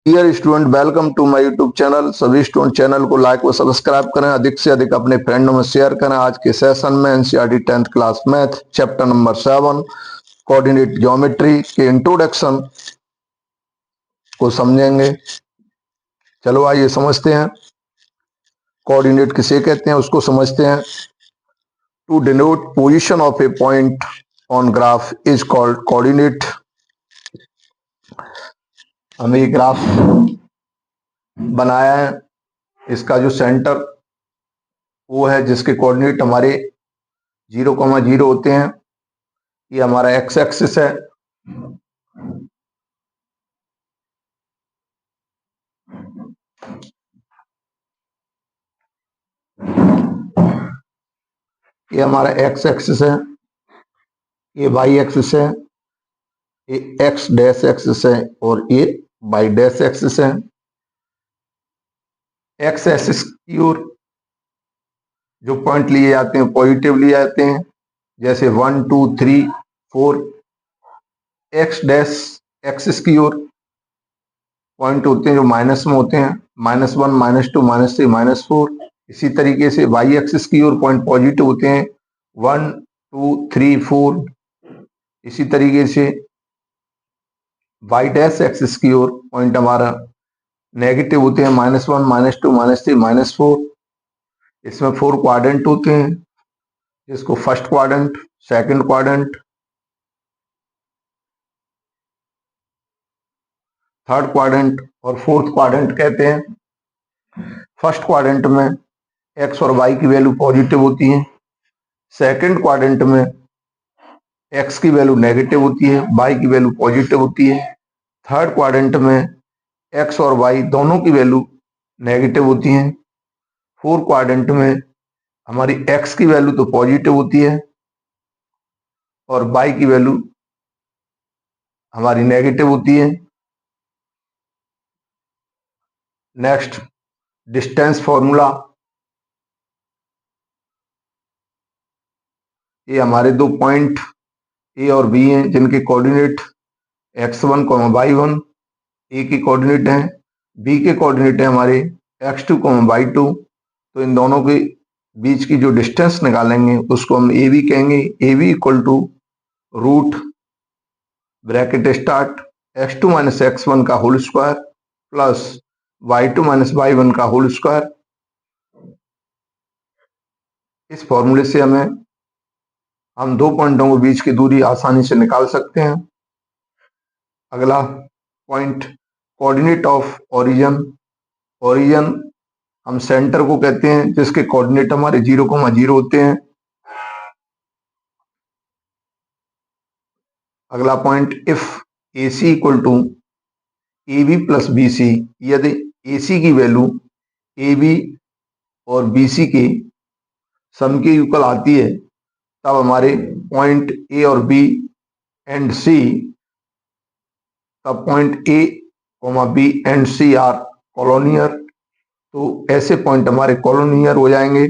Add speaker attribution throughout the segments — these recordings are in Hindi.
Speaker 1: Dear student, welcome to my YouTube channel. सभी स्टूडेंट चैनल को लाइक व सब्सक्राइब करें, अधिक से अधिक अपने फ्रेंडों में शेयर करें। आज के सेशन में NCERT 10th class math chapter number 7 coordinate geometry के इंट्रोडक्शन को समझेंगे। चलो आइए समझते हैं। कोऑर्डिनेट किसे कहते हैं उसको समझते हैं। To denote position of a point on graph is called coordinate. हमें ये ग्राफ बनाया है, इसका जो सेंटर वो है जिसके कोऑर्डिनेट हमारे 0,0 होते हैं। ये हमारा एक्स एक्सिस है। ये हमारा एक्स एक्सिस है, ये वाई एक्सिस है, ये एक्स डैश एक्सिस है और ये वाई डैश एक्सिस है। एक्स एक्सिस की ओर जो पॉइंट लिए जाते हैं पॉजिटिव लिए जाते हैं, जैसे 1 2 3 4। एक्स डैश एक्सिस की ओर पॉइंट होते हैं जो माइनस में होते हैं, -1 -2 -3 -4। इसी तरीके से वाई एक्सिस की ओर पॉइंट पॉजिटिव होते हैं 1 2 3 4। इसी तरीके से वाई डैश एक्सिस की ओर पॉइंट हमारा नेगेटिव होते हैं -1 -2 -3 -4। इसमें 4 क्वाड्रेंट होते हैं, जिसको first quadrant, second quadrant, third quadrant और फोर्थ क्वाड्रेंट कहते हैं। फर्स्ट क्वाड्रेंट में एक्स और वाई की वैल्यू पॉजिटिव होती है। सेकंड क्वाड्रेंट में एक्स की वैल्यू नेगेटिव होती है, वाई की वैल्यू पॉजिटिव होती है। थर्ड क्वाड्रेंट में एक्स और वाई दोनों की वैल्यू नेगेटिव होती है। फोर्थ क्वाड्रेंट में हमारी एक्स की वैल्यू तो पॉजिटिव होती है और वाई की वैल्यू हमारी नेगेटिव होती है। Next, distance formula. ये हमारे दो पॉइंट ए और बी हैं जिनके कोऑर्डिनेट x1, y1 ए के कोऑर्डिनेट हैं, बी के कोऑर्डिनेट है हमारे x2, y2। तो इन दोनों के बीच की जो डिस्टेंस निकालेंगे उसको हम ए बी कहेंगे। A B equal to root bracket start x2 minus x1 का whole square plus y2 minus y1 का होल स्क्वायर। इस फॉर्मूले से हम दो पॉइंटों के बीच की दूरी आसानी से निकाल सकते हैं। अगला point, coordinate of origin. Origin हम सेंटर को कहते हैं जिसके कोऑर्डिनेट हमारे 0,0 होते हैं। अगला point, if A C equal to A B plus B C. यदि ए सी की वैल्यू ए बी और बी सी के सम के इक्वल आती है, तब हमारे पॉइंट ए और बी एंड सी, तब point A B and C are collinear. तो ऐसे पॉइंट हमारे कॉलोनियर हो जाएंगे।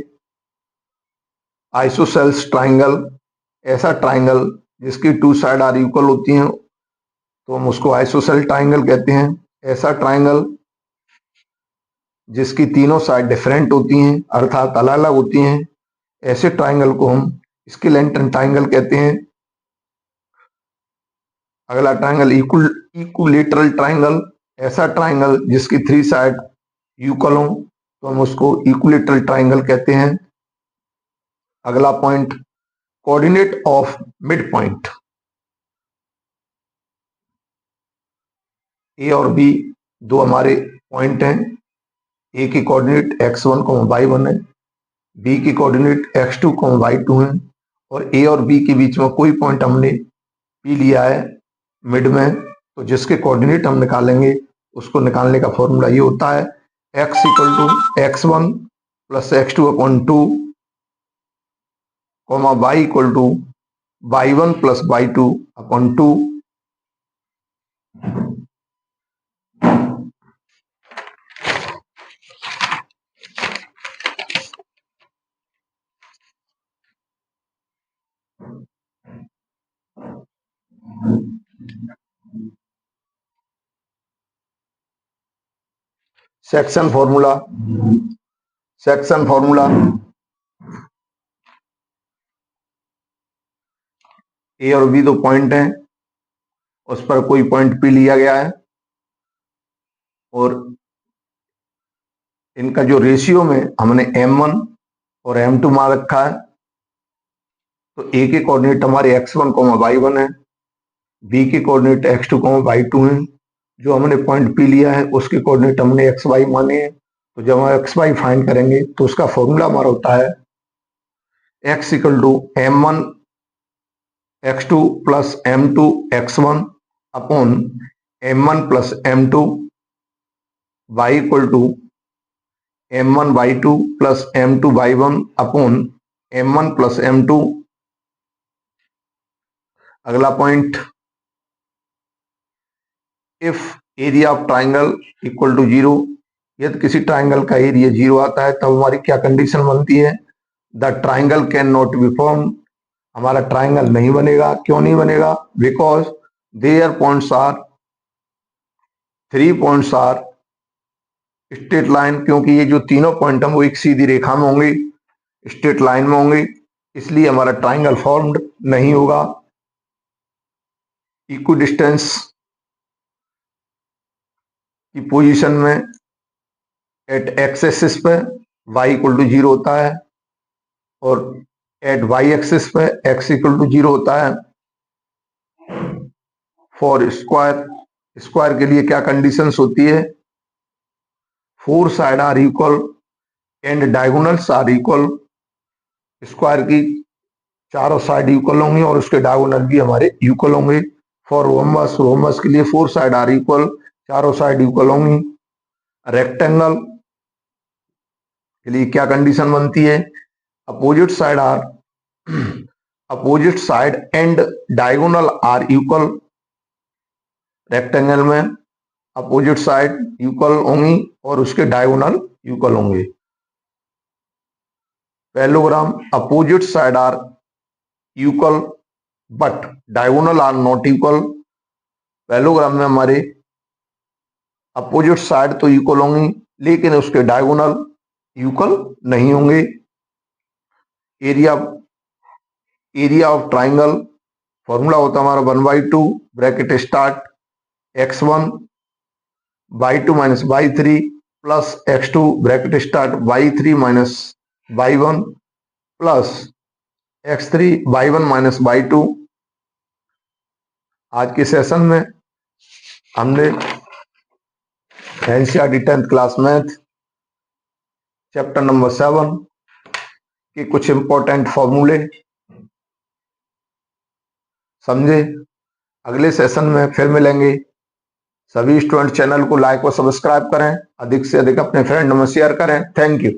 Speaker 1: आइसोसेल्स ट्राइंगल, ऐसा ट्राइंगल जिसकी टू साइड आर इक्वल होती हैं तो हम उसको आइसोसेल ट्राइंगल कहते हैं। ऐसा ट्राइंगल जिसकी तीनों साइड डिफरेंट होती हैं अर्थात अलग अलग होती हैं, ऐसे ट्राइंगल को हम स्केलेटन ट्राइंगल कहते हैं। अगला ट्राइंगल, इक्विलेटरल ट्राइंगल। ऐसा ट्राइंगल जिसकी 3 साइड इक्वल हो तो हम उसको इक्विलेटरल ट्राइंगल कहते हैं। अगला point, coordinate of mid point. A और बी दो हमारे पॉइंट हैं। ए की कोऑर्डिनेट x1, y1 है, बी की कोऑर्डिनेट x2, y2 है और ए और बी के बीच में कोई पॉइंट हमने पी लिया है मिड में, तो जिसके कोऑर्डिनेट हम निकालेंगे उसको निकालने का फॉर्मूला ये होता है x equal to x1 plus x2 upon 2, y equal to y1 plus y2 upon 2। Section formula A और बी दो पॉइंट हैं, उस पर कोई पॉइंट पी लिया गया है और इनका जो रेशियो में हमने m1 और m2 मान रखा है। तो ए के कोऑर्डिनेट हमारे x1, y1 है, बी के कोऑर्डिनेट x2, y2 हैं। जो हमने पॉइंट पी लिया है उसके कोऑर्डिनेट हमने xy माने हैं। तो जब हम xy फाइंड करेंगे तो उसका फॉर्मूला हमारा होता है x equal to m1 x2 plus m2 x1 upon m1 plus m2 y equal to m1 y2 plus m2 y1 upon m1 plus m2। अगला point, if area of triangle equal to 0, यदि किसी ट्राइंगल का एरिया 0 आता है तब हमारी क्या कंडीशन बनती है? The triangle can not be form, हमारा ट्राइंगल नहीं बनेगा। क्यों नहीं बनेगा? Because there points are, 3 points are straight line, क्योंकि ये जो तीनों पॉइंट हम वो एक सीधी रेखा में होंगे, स्ट्रेट लाइन में होंगे, इसलिए हमारा ट्राइंगल फॉर्म्ड नहीं होगा। इक्वी डिस्टेंस की पोजीशन में एट एक्स एक्सिस पे y इक्वल टू 0 होता है और एट y एक्सिस पे x इक्वल टू 0 होता है। फॉर स्क्वायर के लिए क्या कंडीशंस होती है? 4 side are equal and diagonals are equal, square की चारों साइड इक्वल होंगी और उसके डायगोनल भी हमारे इक्वल होंगे। फॉर रोमस के लिए 4 साइड आर इक्वल, चारों साइड इक्वल होंगी। रेक्टेंगल के लिए क्या कंडीशन बनती है? Opposite side and diagonal are equal, rectangle में अपोजिट साइड इक्वल होंगी और उसके डायगोनल इक्वल होंगे। Parallelogram, opposite side are equal but diagonal are not equal. Parallelogram में हमारे अपोजिट साइड तो इक्वल होंगी लेकिन उसके डायगोनल इक्वल नहीं होंगे। एरिया ऑफ ट्राइंगल फॉर्मूला होता है हमारा 1/2 bracket start x1 y2 minus y3 plus x2 bracket start y3 minus y1 plus x3 y1 minus y2। आज के सेशन में हमने NCERT 10th class math chapter number 7 के कुछ इंपॉर्टेंट फॉर्मूले समझे। अगले सेशन में फिर मिलेंगे। सभी स्टूडेंट चैनल को लाइक और सब्सक्राइब करें, अधिक से अधिक अपने फ्रेंड में शेयर करें। Thank you.